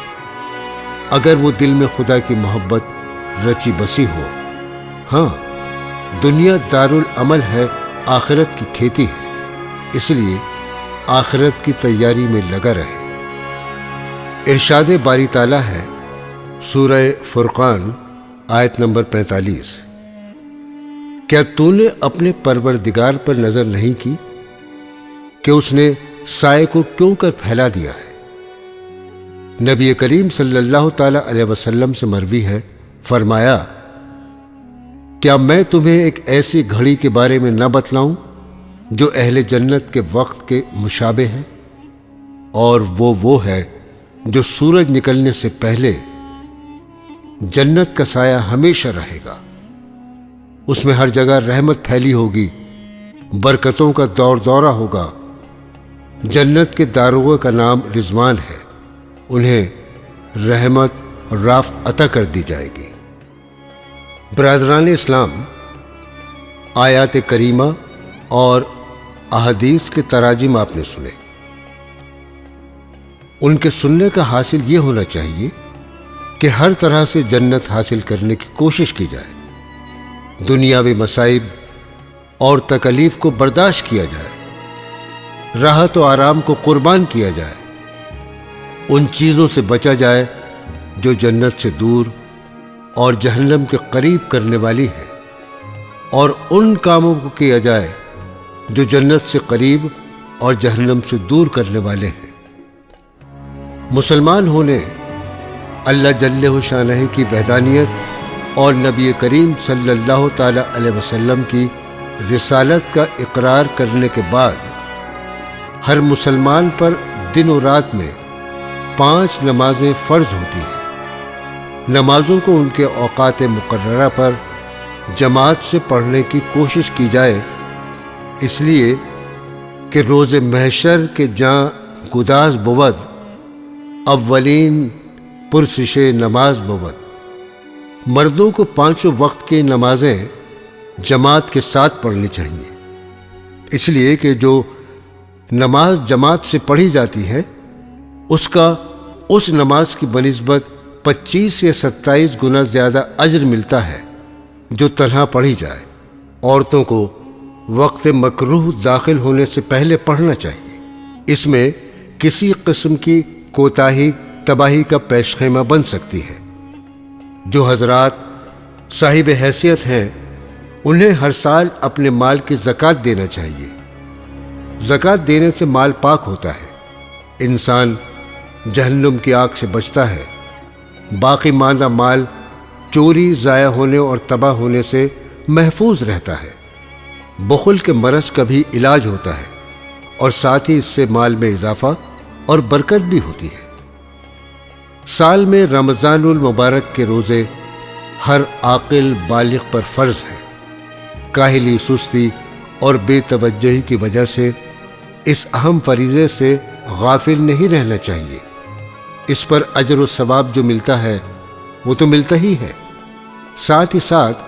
اگر وہ دل میں خدا کی محبت رچی بسی ہو، ہاں، دنیا دارالعمل ہے، آخرت کی کھیتی ہے، اس لیے آخرت کی تیاری میں لگا رہے۔ ارشاد باری تعالیٰ ہے سورہ فرقان آیت نمبر 45، کیا تو نے اپنے پروردگار پر نظر نہیں کی کہ اس نے سائے کو کیوں کر پھیلا دیا ہے؟ نبی کریم صلی اللہ تعالیٰ علیہ وسلم سے مروی ہے، فرمایا، کیا میں تمہیں ایک ایسی گھڑی کے بارے میں نہ بتلاؤں جو اہل جنت کے وقت کے مشابہ ہے؟ اور وہ ہے جو سورج نکلنے سے پہلے جنت کا سایہ ہمیشہ رہے گا۔ اس میں ہر جگہ رحمت پھیلی ہوگی، برکتوں کا دور دورہ ہوگا۔ جنت کے داروغہ کا نام رضوان ہے، انہیں رحمت اور رافت عطا کر دی جائے گی۔ برادران اسلام، آیات کریمہ اور احادیث کے تراجم آپ نے سنے، ان کے سننے کا حاصل یہ ہونا چاہیے کہ ہر طرح سے جنت حاصل کرنے کی کوشش کی جائے، دنیاوی مصائب اور تکلیف کو برداشت کیا جائے، راحت و آرام کو قربان کیا جائے، ان چیزوں سے بچا جائے جو جنت سے دور اور جہنم کے قریب کرنے والی ہے، اور ان کاموں کو کیا جائے جو جنت سے قریب اور جہنم سے دور کرنے والے ہیں۔ مسلمان ہونے اللہ جل شانہ کی وحدانیت اور نبی کریم صلی اللہ تعالی علیہ وسلم کی رسالت کا اقرار کرنے کے بعد ہر مسلمان پر دن و رات میں 5 نمازیں فرض ہوتی ہیں۔ نمازوں کو ان کے اوقات مقررہ پر جماعت سے پڑھنے کی کوشش کی جائے، اس لیے کہ روز محشر کے جاں گداز بود اولین پرسش نماز بود۔ مردوں کو 5 وقت کی نمازیں جماعت کے ساتھ پڑھنی چاہیے، اس لیے کہ جو نماز جماعت سے پڑھی جاتی ہے اس کا اس نماز کی بنسبت 25 یا 27 گنا زیادہ اجر ملتا ہے جو تنہا پڑھی جائے۔ عورتوں کو وقت مکروہ داخل ہونے سے پہلے پڑھنا چاہیے، اس میں کسی قسم کی کوتاہی تباہی کا پیش خیمہ بن سکتی ہے۔ جو حضرات صاحب حیثیت ہیں انہیں ہر سال اپنے مال کی زکوٰۃ دینا چاہیے۔ زکوٰۃ دینے سے مال پاک ہوتا ہے، انسان جہنم کی آگ سے بچتا ہے، باقی ماندہ مال چوری، ضائع ہونے اور تباہ ہونے سے محفوظ رہتا ہے۔ بخل کے مرض کا بھی علاج ہوتا ہے اور ساتھ ہی اس سے مال میں اضافہ اور برکت بھی ہوتی ہے۔ سال میں رمضان المبارک کے روزے ہر عاقل بالغ پر فرض ہیں۔ کاہلی، سستی اور بے توجہی کی وجہ سے اس اہم فریضے سے غافل نہیں رہنا چاہیے۔ اس پر اجر و ثواب جو ملتا ہے وہ تو ملتا ہی ہے، ساتھ ہی ساتھ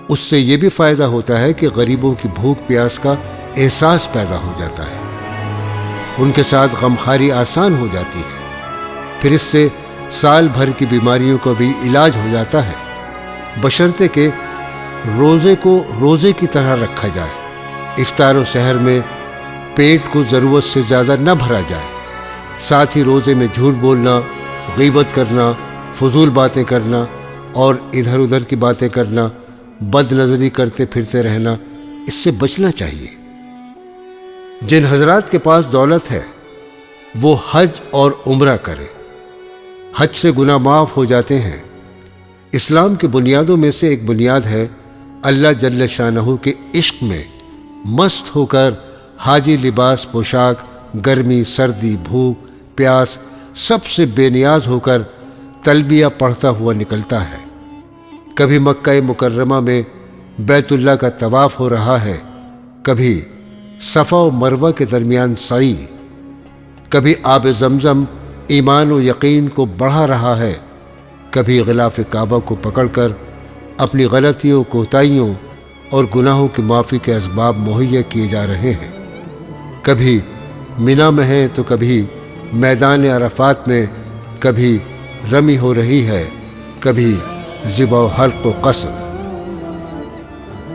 اس سے یہ بھی فائدہ ہوتا ہے کہ غریبوں کی بھوک پیاس کا احساس پیدا ہو جاتا ہے، ان کے ساتھ غمخواری آسان ہو جاتی ہے، پھر اس سے سال بھر کی بیماریوں کا بھی علاج ہو جاتا ہے، بشرطے کہ روزے کو روزے کی طرح رکھا جائے، افطار و سحر میں پیٹ کو ضرورت سے زیادہ نہ بھرا جائے، ساتھ ہی روزے میں جھوٹ بولنا، غیبت کرنا، فضول باتیں کرنا اور ادھر ادھر کی باتیں کرنا، بد نظری کرتے پھرتے رہنا، اس سے بچنا چاہیے۔ جن حضرات کے پاس دولت ہے وہ حج اور عمرہ کریں، حج سے گناہ معاف ہو جاتے ہیں۔ اسلام کی بنیادوں میں سے ایک بنیاد ہے اللہ جل شانہ کے عشق میں مست ہو کر حاجی لباس پوشاک گرمی، سردی، بھوک، پیاس سب سے بے نیاز ہو کر تلبیہ پڑھتا ہوا نکلتا ہے۔ کبھی مکہ مکرمہ میں بیت اللہ کا طواف ہو رہا ہے، کبھی صفا و مروہ کے درمیان سعی، کبھی آب زمزم ایمان و یقین کو بڑھا رہا ہے، کبھی غلاف کعبہ کو پکڑ کر اپنی غلطیوں، کوتاہیوں اور گناہوں کی معافی کے اسباب مہیا کیے جا رہے ہیں، کبھی مینا میں ہے تو کبھی میدان عرفات میں، کبھی رمی ہو رہی ہے، کبھی ذبح و حلق و قصر۔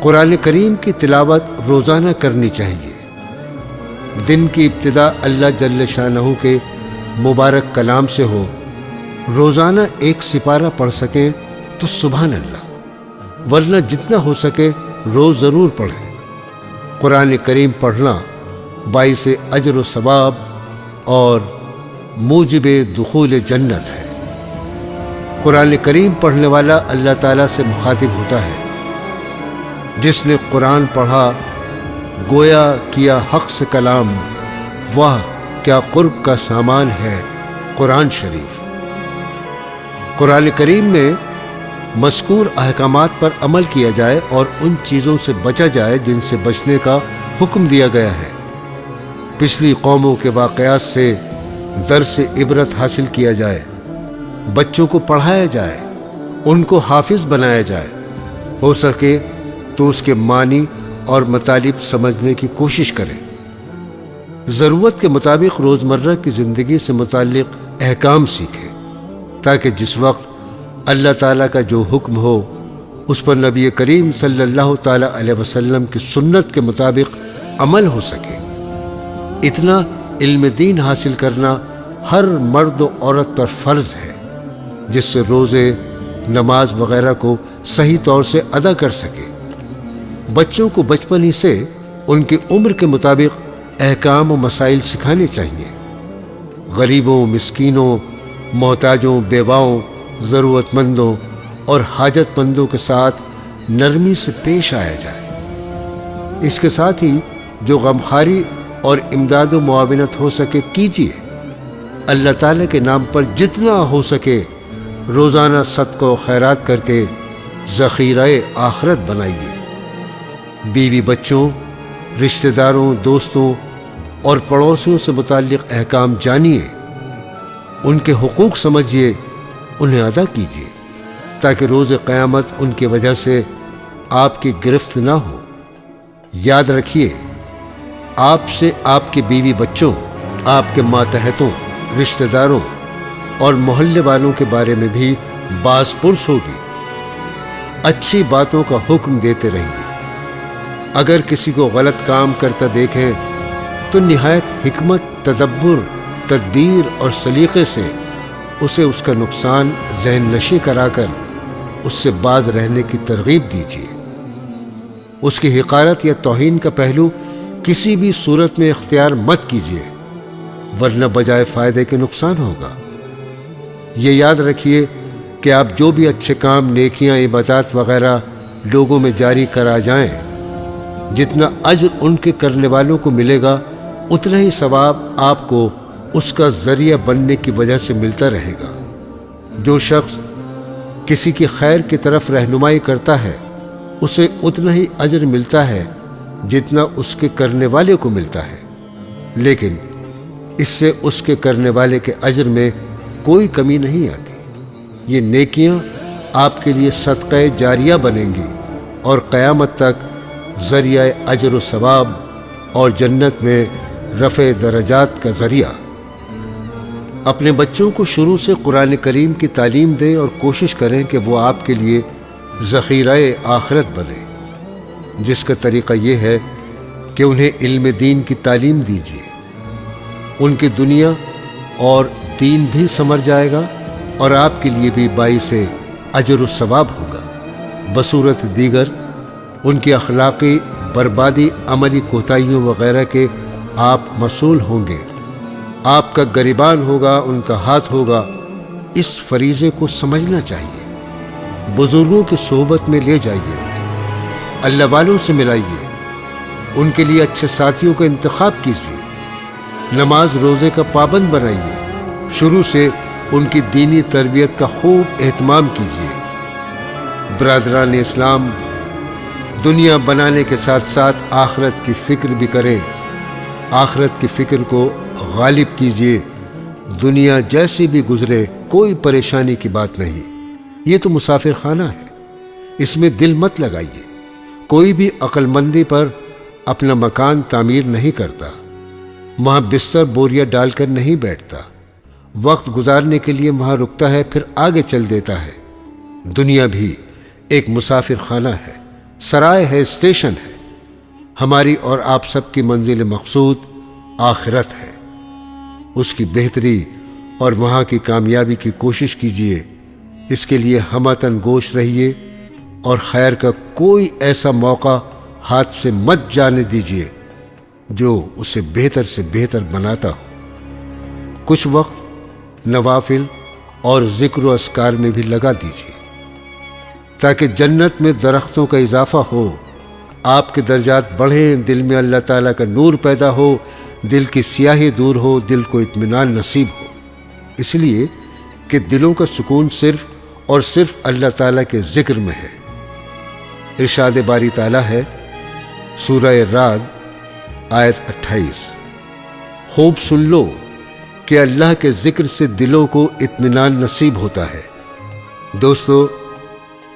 قرآن کریم کی تلاوت روزانہ کرنی چاہیے۔ دن کی ابتدا اللہ جل شانہ کے مبارک کلام سے ہو، روزانہ 1 سپارہ پڑھ سکیں تو سبحان اللہ، ورنہ جتنا ہو سکے روز ضرور پڑھیں۔ قرآن کریم پڑھنا باعث اجر و ثواب اور موجب دخول جنت ہے۔ قرآن کریم پڑھنے والا اللہ تعالیٰ سے مخاطب ہوتا ہے۔ جس نے قرآن پڑھا گویا کیا حق سے کلام، واہ کیا قرب کا سامان ہے قرآن شریف۔ قرآن کریم میں مذکور احکامات پر عمل کیا جائے اور ان چیزوں سے بچا جائے جن سے بچنے کا حکم دیا گیا ہے۔ پچھلی قوموں کے واقعات سے درس عبرت حاصل کیا جائے، بچوں کو پڑھایا جائے، ان کو حافظ بنایا جائے، ہو سکے تو اس کے معنی اور مطالب سمجھنے کی کوشش کریں۔ ضرورت کے مطابق روزمرہ کی زندگی سے متعلق احکام سیکھیں تاکہ جس وقت اللہ تعالیٰ کا جو حکم ہو اس پر نبی کریم صلی اللہ تعالیٰ علیہ وسلم کی سنت کے مطابق عمل ہو سکے۔ اتنا علم دین حاصل کرنا ہر مرد و عورت پر فرض ہے جس سے روزے، نماز وغیرہ کو صحیح طور سے ادا کر سکے۔ بچوں کو بچپن ہی سے ان کی عمر کے مطابق احکام و مسائل سکھانے چاہیے۔ غریبوں، مسکینوں، محتاجوں، بیواؤں ضرورت مندوں اور حاجت مندوں کے ساتھ نرمی سے پیش آیا جائے۔ اس کے ساتھ ہی جو غمخواری اور امداد و معاونت ہو سکے کیجیے۔ اللہ تعالیٰ کے نام پر جتنا ہو سکے روزانہ صدقہ و خیرات کر کے ذخیرہ آخرت بنائیے۔ بیوی بچوں، رشتہ داروں، دوستوں اور پڑوسیوں سے متعلق احکام جانیے، ان کے حقوق سمجھیے، انہیں ادا کیجیے تاکہ روز قیامت ان کی وجہ سے آپ کی گرفت نہ ہو۔ یاد رکھیے، آپ سے آپ کے بیوی بچوں، آپ کے ماتحتوں، رشتہ داروں اور محلے والوں کے بارے میں بھی باز پرس ہوگی۔ اچھی باتوں کا حکم دیتے رہیے۔ اگر کسی کو غلط کام کرتا دیکھیں تو نہایت حکمت، تدبر، تدبیر اور سلیقے سے اسے اس کا نقصان ذہن نشی کرا کر اس سے باز رہنے کی ترغیب دیجیے۔ اس کی حقارت یا توہین کا پہلو کسی بھی صورت میں اختیار مت کیجیے، ورنہ بجائے فائدے کے نقصان ہوگا۔ یہ یاد رکھیے کہ آپ جو بھی اچھے کام، نیکیاں، عبادات وغیرہ لوگوں میں جاری کرا جائیں، جتنا اجر ان کے کرنے والوں کو ملے گا اتنا ہی ثواب آپ کو اس کا ذریعہ بننے کی وجہ سے ملتا رہے گا۔ جو شخص کسی کی خیر کی طرف رہنمائی کرتا ہے اسے اتنا ہی اجر ملتا ہے جتنا اس کے کرنے والے کو ملتا ہے، لیکن اس سے اس کے کرنے والے کے اجر میں کوئی کمی نہیں آتی۔ یہ نیکیاں آپ کے لیے صدقہ جاریہ بنیں گی اور قیامت تک ذریعہ اجر و ثواب اور جنت میں رفع درجات کا ذریعہ۔ اپنے بچوں کو شروع سے قرآن کریم کی تعلیم دیں اور کوشش کریں کہ وہ آپ کے لیے ذخیرہ آخرت بنے، جس کا طریقہ یہ ہے کہ انہیں علم دین کی تعلیم دیجیے۔ ان کی دنیا اور دین بھی سنور جائے گا اور آپ کے لیے بھی باعث اجر و ثواب ہوگا۔ بصورت دیگر ان کی اخلاقی بربادی، عملی کوتاہیوں وغیرہ کے آپ مسئول ہوں گے۔ آپ کا گریبان ہوگا، ان کا ہاتھ ہوگا۔ اس فریضے کو سمجھنا چاہیے۔ بزرگوں کی صحبت میں لے جائیے انہیں، اللہ والوں سے ملائیے، ان کے لیے اچھے ساتھیوں کا انتخاب کیجیے، نماز روزے کا پابند بنائیے، شروع سے ان کی دینی تربیت کا خوب اہتمام کیجیے۔ برادران اسلام، دنیا بنانے کے ساتھ ساتھ آخرت کی فکر بھی کریں۔ آخرت کی فکر کو غالب کیجیے۔ دنیا جیسی بھی گزرے کوئی پریشانی کی بات نہیں، یہ تو مسافر خانہ ہے، اس میں دل مت لگائیے۔ کوئی بھی عقل مندی پر اپنا مکان تعمیر نہیں کرتا، وہاں بستر بوریا ڈال کر نہیں بیٹھتا، وقت گزارنے کے لیے وہاں رکتا ہے پھر آگے چل دیتا ہے۔ دنیا بھی ایک مسافر خانہ ہے، سرائے ہے، اسٹیشن ہے۔ ہماری اور آپ سب کی منزل مقصود آخرت ہے، اس کی بہتری اور وہاں کی کامیابی کی کوشش کیجیے۔ اس کے لیے ہمتاً گوش رہیے اور خیر کا کوئی ایسا موقع ہاتھ سے مت جانے دیجیے جو اسے بہتر سے بہتر بناتا ہو۔ کچھ وقت نوافل اور ذکر و اذکار میں بھی لگا دیجیے تاکہ جنت میں درختوں کا اضافہ ہو، آپ کے درجات بڑھیں، دل میں اللہ تعالیٰ کا نور پیدا ہو، دل کی سیاہی دور ہو، دل کو اطمینان نصیب ہو۔ اس لیے کہ دلوں کا سکون صرف اور صرف اللہ تعالیٰ کے ذکر میں ہے۔ ارشاد باری تعالیٰ ہے، سورہ رعد آیت 28، خوب سن لو کہ اللہ کے ذکر سے دلوں کو اطمینان نصیب ہوتا ہے۔ دوستو،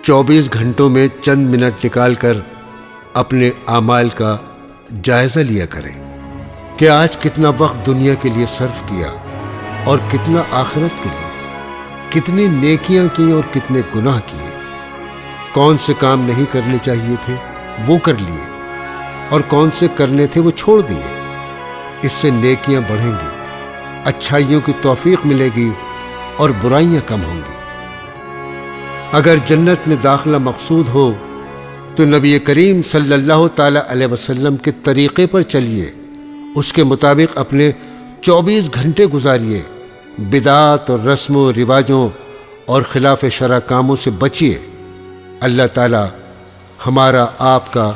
24 گھنٹوں میں چند منٹ نکال کر اپنے اعمال کا جائزہ لیا کریں کہ آج کتنا وقت دنیا کے لیے صرف کیا اور کتنا آخرت کے لیے، کتنی نیکیاں کی اور کتنے گناہ کیے، کون سے کام نہیں کرنے چاہیے تھے وہ کر لیے اور کون سے کرنے تھے وہ چھوڑ دیے۔ اس سے نیکیاں بڑھیں گی، اچھائیوں کی توفیق ملے گی اور برائیاں کم ہوں گی۔ اگر جنت میں داخلہ مقصود ہو تو نبی کریم صلی اللہ تعالیٰ علیہ وسلم کے طریقے پر چلیے، اس کے مطابق اپنے 24 گھنٹے گزاریے، بدعات اور رسم و رواجوں اور خلاف شرع کاموں سے بچیے۔ اللہ تعالی ہمارا، آپ کا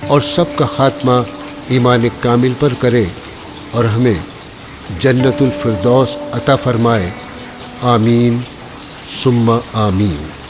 اور سب کا خاتمہ ایمان کامل پر کرے اور ہمیں جنت الفردوس عطا فرمائے۔ آمین ثم آمین۔